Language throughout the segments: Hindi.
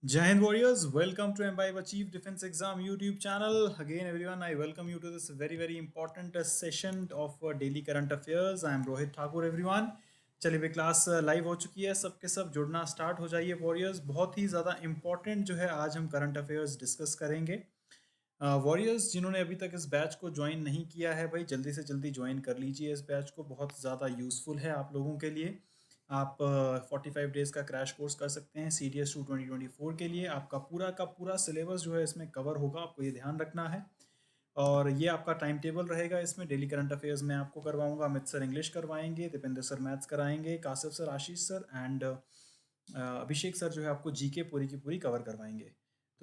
Jai Hind Warriors, welcome to Imbibe Achieve Defense Exam YouTube channel. Again, everyone, I welcome you to this very important session of daily current affairs. I am Rohit Thakur, everyone. चलिए भाई क्लास लाइव हो चुकी है, सबके सब जुड़ना स्टार्ट हो जाइए वॉरियर्स। बहुत ही ज़्यादा इम्पोर्टेंट जो है आज हम करंट अफेयर्स डिस्कस करेंगे। वॉरियर्स जिन्होंने अभी तक इस बैच को ज्वाइन नहीं किया है भाई जल्दी से जल्दी ज्वाइन कर लीजिए इस बैच को, बहुत ज़्यादा यूज़फुल है आप लोगों के लिए। आप 45 डेज़ का क्रैश कोर्स कर सकते हैं CDS 2 2024 के लिए। आपका पूरा का पूरा सिलेबस जो है इसमें कवर होगा, आपको ये ध्यान रखना है। और ये आपका टाइम टेबल रहेगा, इसमें डेली करंट अफेयर्स में आपको करवाऊंगा। अमित सर इंग्लिश करवाएंगे, दीपेंद्र सर मैथ्स कराएंगे, Kashif sir, Ashish sir and Abhishek sir जो है आपको जीके पूरी की पूरी कवर करवाएंगे।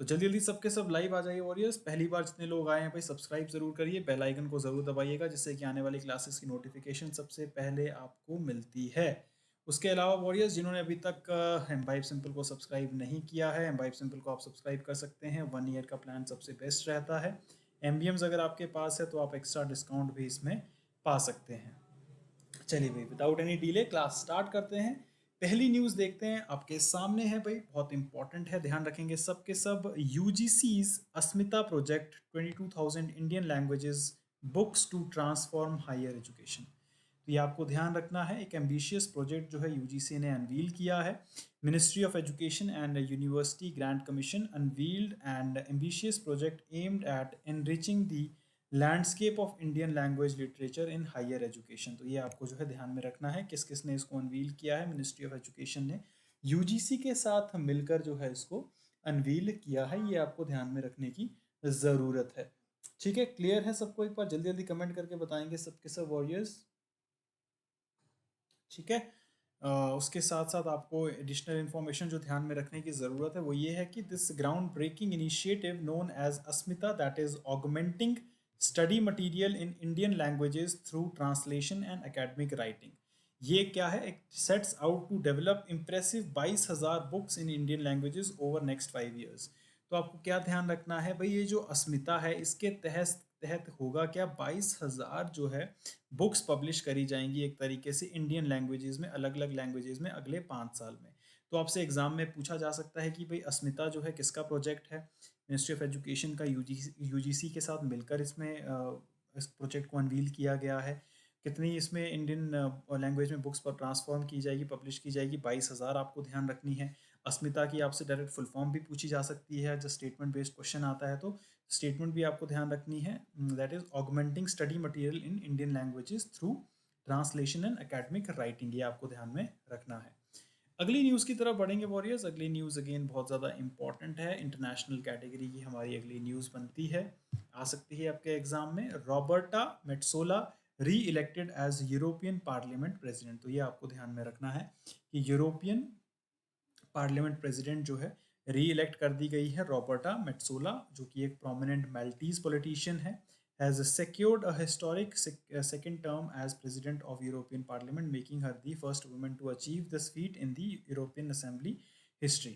तो जल्दी जल्दी सबके सब लाइव आ जाइए वॉरियर्स। पहली बार जितने लोग आए हैं भाई सब्सक्राइब जरूर करिए, बेल आइकन को जरूर दबाइएगा जिससे कि आने वाली क्लासेस की नोटिफिकेशन सबसे पहले आपको मिलती है। उसके अलावा वॉरियर्स जिन्होंने अभी तक एम्बाइब सिंपल को सब्सक्राइब नहीं किया है, एम्बाइब सिंपल को आप सब्सक्राइब कर सकते हैं। 1 ईयर का प्लान सबसे बेस्ट रहता है। एमबीएम्स अगर आपके पास है तो आप एक्स्ट्रा डिस्काउंट भी इसमें पा सकते हैं। चलिए भाई without any delay class start करते हैं। पहली न्यूज़ देखते हैं, आपके सामने है भाई, बहुत इंपॉर्टेंट है, ध्यान रखेंगे सबके सब। UGC's Asmita project 22,000 Indian languages books to transform higher education. तो ये आपको ध्यान रखना है, एक एम्बिशियस प्रोजेक्ट जो है यूजीसी ने अनवील किया है। Ministry of education and university grant commission unveiled and ambitious project aimed at enriching the landscape of Indian language literature in higher education. तो ये आपको जो है ध्यान में रखना है, किस किस ने इसको अनवील किया है। मिनिस्ट्री ऑफ एजुकेशन ने यूजीसी के साथ मिलकर जो है इसको अनवील किया है, ये आपको ध्यान में रखने की ज़रूरत है। ठीक है, क्लियर है सबको? एक बार जल्दी जल्दी कमेंट करके बताएंगे सबके सब वॉरियर्स। ठीक है। उसके साथ साथ आपको एडिशनल इन्फॉर्मेशन जो ध्यान में रखने की ज़रूरत है वो ये है कि this ground breaking initiative known as Asmita that is augmenting study material in Indian languages through translation and academic writing. ये क्या है? एक sets out to develop impressive 22,000 books in Indian languages over next 5 years. तो आपको क्या ध्यान रखना है भाई, ये जो अस्मिता है इसके तहत तहत होगा क्या, 22,000 जो है बुक्स पब्लिश करी जाएंगी एक तरीके से इंडियन लैंग्वेजेस में, अलग अलग लैंग्वेजेस में अगले 5 साल में। तो आपसे एग्जाम में पूछा जा सकता है कि भाई अस्मिता जो है किसका प्रोजेक्ट है। मिनिस्ट्री ऑफ एजुकेशन का यूजीसी के साथ मिलकर इसमें इस प्रोजेक्ट को अनवील किया गया है। कितनी इसमें इंडियन लैंग्वेज में बुक्स पर ट्रांसफॉर्म की जाएगी, पब्लिश की जाएगी, 22,000 आपको ध्यान रखनी है। अस्मिता की आपसे डायरेक्ट फुल फॉर्म भी पूछी जा सकती है, जब स्टेटमेंट बेस्ड क्वेश्चन आता है तो स्टेटमेंट भी आपको ध्यान रखनी है। That is augmenting study material in Indian languages through translation and academic writing, ये आपको ध्यान में रखना है। अगली न्यूज़ की तरफ बढ़ेंगे वॉरियर्स। अगली न्यूज़ अगेन बहुत ज़्यादा इंपॉर्टेंट है, इंटरनेशनल कैटेगरी की हमारी अगली न्यूज़ बनती है, आ सकती है आपके एग्जाम में। Roberta Metsola reelected as European Parliament president. तो ये आपको ध्यान में रखना है कि यूरोपियन पार्लियामेंट प्रेसिडेंट जो है री इलेक्ट कर दी गई है रॉबर्टा मेट्सोला, जो कि एक प्रोमिनेंट माल्टीज पॉलिटिशियन है। Has secured a historic second term as president of European Parliament, making her the first woman to achieve this feat in the European Assembly history.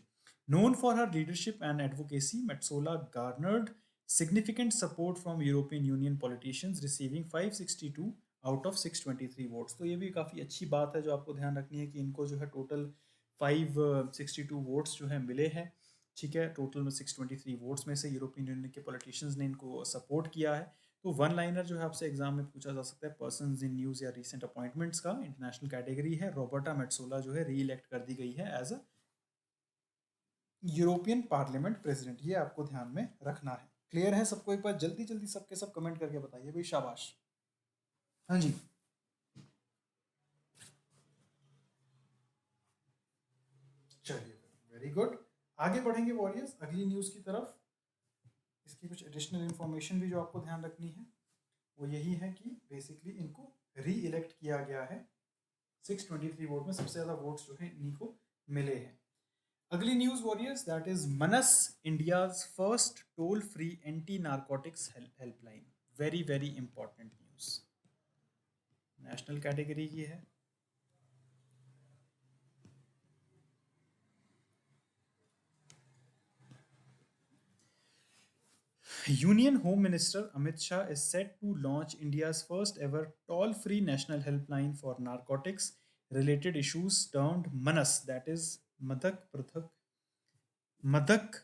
Known for her leadership and advocacy, Metsola garnered significant support from European Union politicians, receiving 562 out of 623 votes. तो ये भी काफ़ी अच्छी बात है जो आपको ध्यान रखनी है कि इनको जो है टोटल 562 वोट्स जो है मिले हैं। ठीक है, टोटल में 623 वोट्स में से यूरोपियन यूनियन के पॉलिटिशियंस ने इनको सपोर्ट किया है। तो वन लाइनर जो है आपसे एग्जाम में पूछा जा सकता है, पर्सन्स इन न्यूज़ या रिसेंट अपॉइंटमेंट्स का, इंटरनेशनल कैटेगरी है। रॉबर्टा मेट्सोला जो है री इलेक्ट कर दी गई है as a European Parliament president, ये आपको ध्यान में रखना है। क्लियर है सबको? एक बार जल्दी जल्दी सबके सब कमेंट करके बताइए भाई, शाबाश। हाँ जी, चलिए वेरी गुड। आगे बढ़ेंगे वॉरियर्स अगली न्यूज़ की तरफ। इसकी कुछ एडिशनल इन्फॉर्मेशन भी जो आपको ध्यान रखनी है वो यही है कि बेसिकली इनको री इलेक्ट किया गया है। 623 वोट में सबसे ज़्यादा वोट्स जो है इन्हीं को मिले हैं। अगली news warriors, that is Manas, India's first toll free anti narcotics helpline. Very very important news, national category की है। Union Home Minister Amit Shah is set to launch India's first ever toll free national helpline for narcotics related issues termed MANAS, that is मदक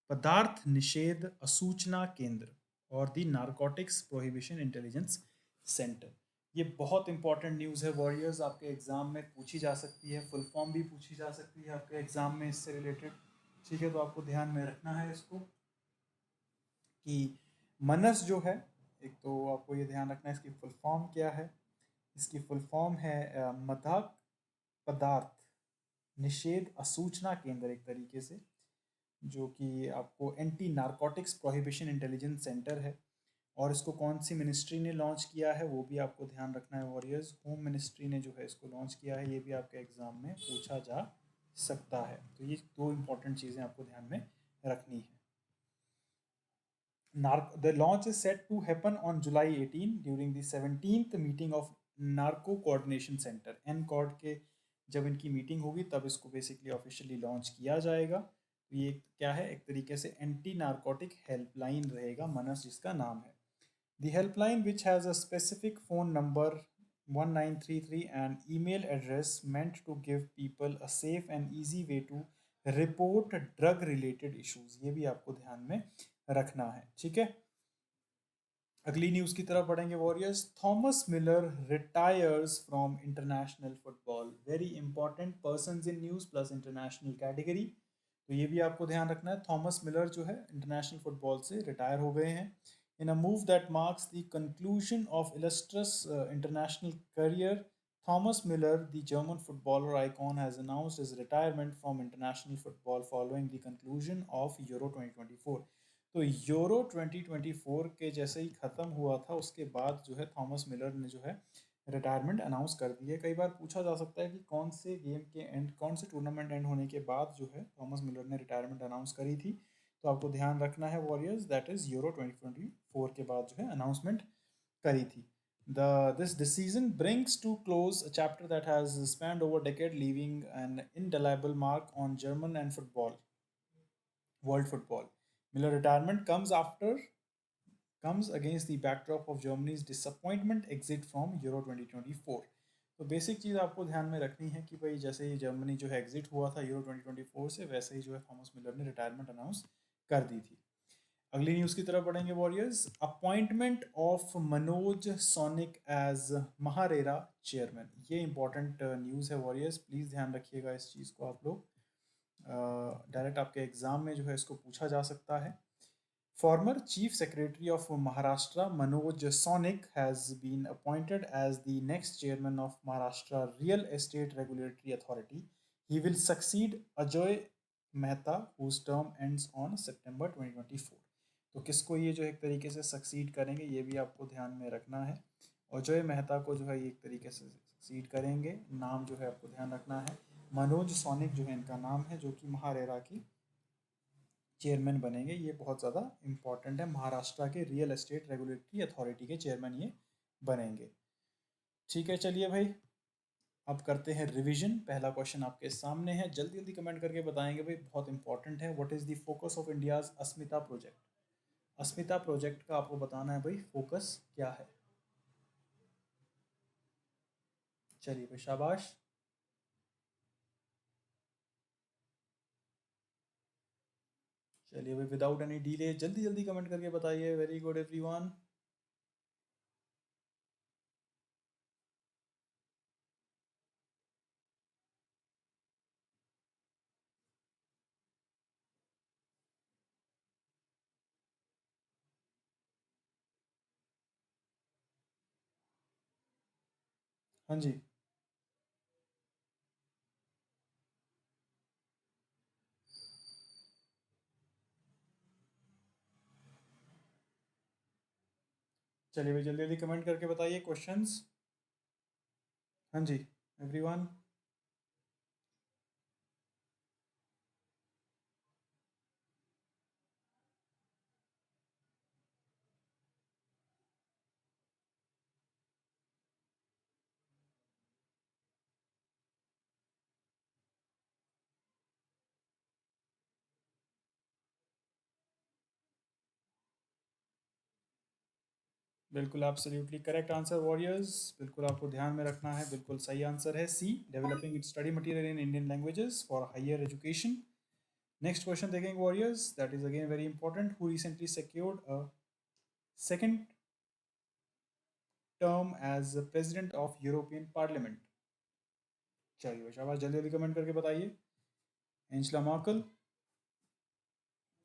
पदार्थ निषेध असूचना केंद्र और the narcotics prohibition intelligence centre. ये बहुत इंपॉर्टेंट न्यूज़ है वॉरियर्स, आपके एग्जाम में पूछी जा सकती है, फुल फॉर्म भी पूछी जा सकती है आपके एग्जाम में इससे रिलेटेड। ठीक है, तो आपको ध्यान में रखना है इसको कि मनस जो है, एक तो आपको ये ध्यान रखना है इसकी फुल फॉर्म क्या है। इसकी फुल फॉर्म है मदक पदार्थ निषेध असूचना केंद्र, एक तरीके से, जो कि आपको anti narcotics prohibition intelligence centre है। और इसको कौन सी मिनिस्ट्री ने लॉन्च किया है वो भी आपको ध्यान रखना है वॉरियर्स। होम मिनिस्ट्री ने जो है इसको लॉन्च किया है, ये भी आपके एग्जाम में पूछा जा सकता है। तो ये दो इंपॉर्टेंट चीज़ें आपको ध्यान में रखनी है। The launch is set to happen on July 18 during the 17th meeting of Narco Coordination Center, NCORD के जब इनकी मीटिंग होगी तब इसको बेसिकली ऑफिशियली लॉन्च किया जाएगा। तो ये क्या है, एक तरीके से एंटी नारकोटिक हेल्पलाइन रहेगा, मनस जिसका नाम है। The helpline, which has a specific phone number 1933 and email address, meant to give people a safe and easy way to report drug related issues, ये भी आपको ध्यान में रखना है। ठीक है, अगली न्यूज़ की तरफ बढ़ेंगे warriors. Thomas Miller retires from international football. Very important persons in news plus international category, तो ये भी आपको ध्यान रखना है। थॉमस मिलर जो है इंटरनेशनल फुटबॉल से रिटायर हो गए हैं। In a move that marks the conclusion of illustrious international career, Thomas Müller, the German footballer icon, has announced his retirement from international football following the conclusion of Euro 2024. तो यूरो 2024 के जैसे ही ख़त्म हुआ था उसके बाद जो है थॉमस मिलर ने जो है रिटायरमेंट अनाउंस कर दी है। कई बार पूछा जा सकता है कि कौन से गेम के एंड, कौन से टूर्नामेंट एंड होने के बाद जो है थॉमस मिलर ने रिटायरमेंट अनाउंस करी थी। तो आपको ध्यान रखना है वॉरियर्स, दैट इज़ यूरो 2024 के बाद जो है अनाउंसमेंट करी थी। This decision brings to close a chapter that has spanned over a decade, leaving an indelible mark on German and world football. Miller retirement comes against the backdrop of Germany's disappointment exit from Euro 2024. तो बेसिक चीज़ आपको ध्यान में रखनी है कि भाई जैसे ही जर्मनी जो है एग्जिट हुआ था यूरो 2024 से, वैसे ही जो है थॉमस मिलर ने रिटायरमेंट अनाउंस कर दी थी। अगली न्यूज़ की तरफ बढ़ेंगे warriors. Appointment of Manoj Sonik as MahaRERA chairman. ये इंपॉर्टेंट न्यूज़ है वॉरियर्स, प्लीज़ ध्यान रखिएगा इस चीज़ को आप लोग। डायरेक्ट आपके एग्जाम में जो है इसको पूछा जा सकता है। Former Chief Secretary of Maharashtra Manoj Sonik has been appointed as the next chairman of Maharashtra Real Estate Regulatory Authority. He will succeed Ajoy Mehta, whose term ends on September 2024. तो किसको ये जो एक तरीके से सक्सीड करेंगे ये भी आपको ध्यान में रखना है। अजय मेहता को जो है ये एक तरीके से सक्सीड करेंगे, नाम जो है आपको ध्यान रखना है। मनोज सोनिक जो है इनका नाम है, जो कि महारेरा की चेयरमैन बनेंगे। ये बहुत ज़्यादा इंपॉर्टेंट है, महाराष्ट्र के रियल एस्टेट रेगुलेटरी अथॉरिटी के चेयरमैन ये बनेंगे। ठीक है, चलिए भाई अब करते हैं रिवीजन। पहला क्वेश्चन आपके सामने है, जल्दी जल्दी कमेंट करके बताएंगे भाई, बहुत इंपॉर्टेंट है। What is the focus of India's Asmita project. Asmita project का आपको बताना है भाई फोकस क्या है। चलिए भाई शाबाश। चलिए भाई विदाउट एनी डिले जल्दी जल्दी कमेंट करके बताइए। Very good everyone. हाँ जी, चलिए भाई जल्दी जल्दी कमेंट करके बताइए क्वेश्चंस। हाँ जी एवरीवन। बिल्कुल एब्सोल्युटली करेक्ट आंसर वॉरियर्स, बिल्कुल आपको ध्यान में रखना है, बिल्कुल सही आंसर है C, developing its study material in Indian languages for higher education. Next question देखेंगे warriors, that is again very important, who recently secured a second term as president of European Parliament. चलिए शाबाश, जल्दी जल्दी कमेंट करके बताइए। Angela Merkel,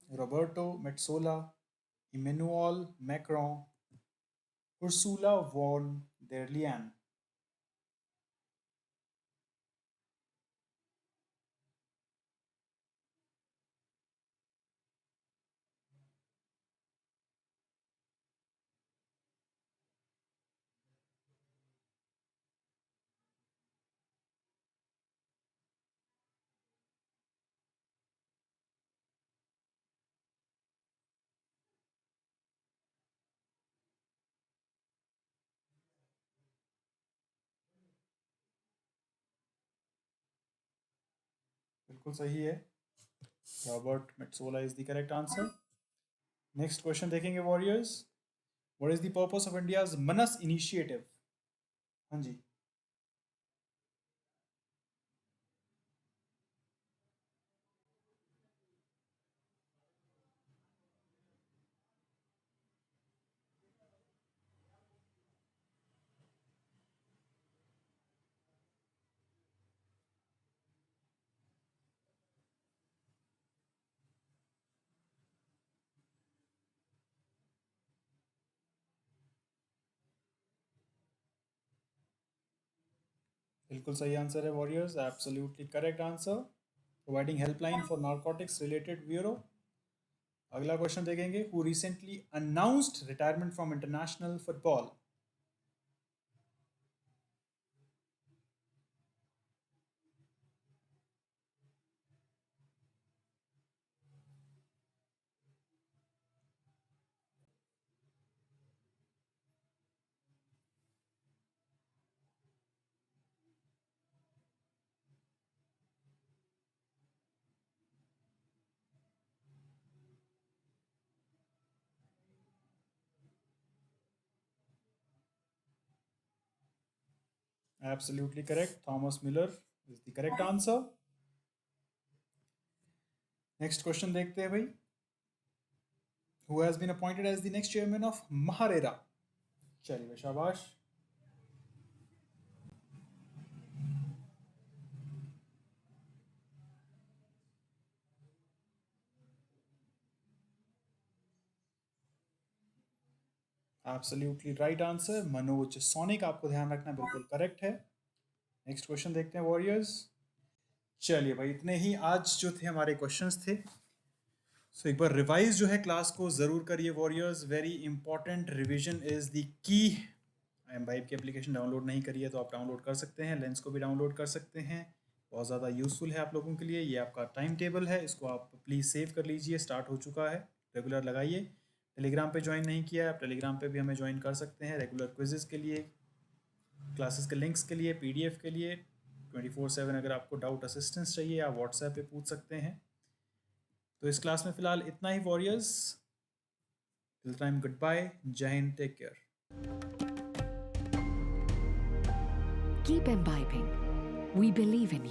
Roberto Metsola, Emmanuel Macron, Ursula von der Leyen. बिल्कुल सही है, Robert Metsola is the correct answer. Next question देखेंगे warriors, what is the purpose of India's Manas initiative. हाँ जी, बिल्कुल सही आंसर है warriors, absolutely correct answer, providing helpline for narcotics related bureau. अगला क्वेश्चन देखेंगे, who recently announced retirement from international football. Absolutely correct, Thomas Miller is the correct answer. Next question देखते हैं भाई, who has been appointed as the next chairman of MahaRERA. चलिए शाबाश, absolutely right answer, Manoj Sonik, आपको ध्यान रखना बिल्कुल करेक्ट है। नेक्स्ट क्वेश्चन देखते हैं वॉरियर्स। चलिए भाई, इतने ही आज जो थे हमारे क्वेश्चंस थे। सो एक बार रिवाइज जो है क्लास को ज़रूर करिए warriors, very important, revision is the key. Embibe की एप्लीकेशन डाउनलोड नहीं करी है तो आप डाउनलोड कर सकते हैं, लेंस को भी डाउनलोड कर सकते हैं, बहुत ज़्यादा यूज़फुल है आप लोगों के लिए। ये आपका टाइम टेबल है, इसको आप प्लीज़ सेव कर लीजिए, स्टार्ट हो चुका है, रेगुलर लगाइए। टेलीग्राम पे ज्वाइन नहीं किया है, आप टेलीग्राम पे भी हमें ज्वाइन कर सकते हैं, रेगुलर क्विजेज़ के लिए, क्लासेस के लिंक्स के लिए, पीडीएफ के लिए, 24/7 अगर आपको डाउट असिस्टेंस चाहिए आप व्हाट्सएप पे पूछ सकते हैं। तो इस क्लास में फ़िलहाल इतना ही warriors, till time goodbye, जय हिंद, take care. Keep imbibing. We believe in you.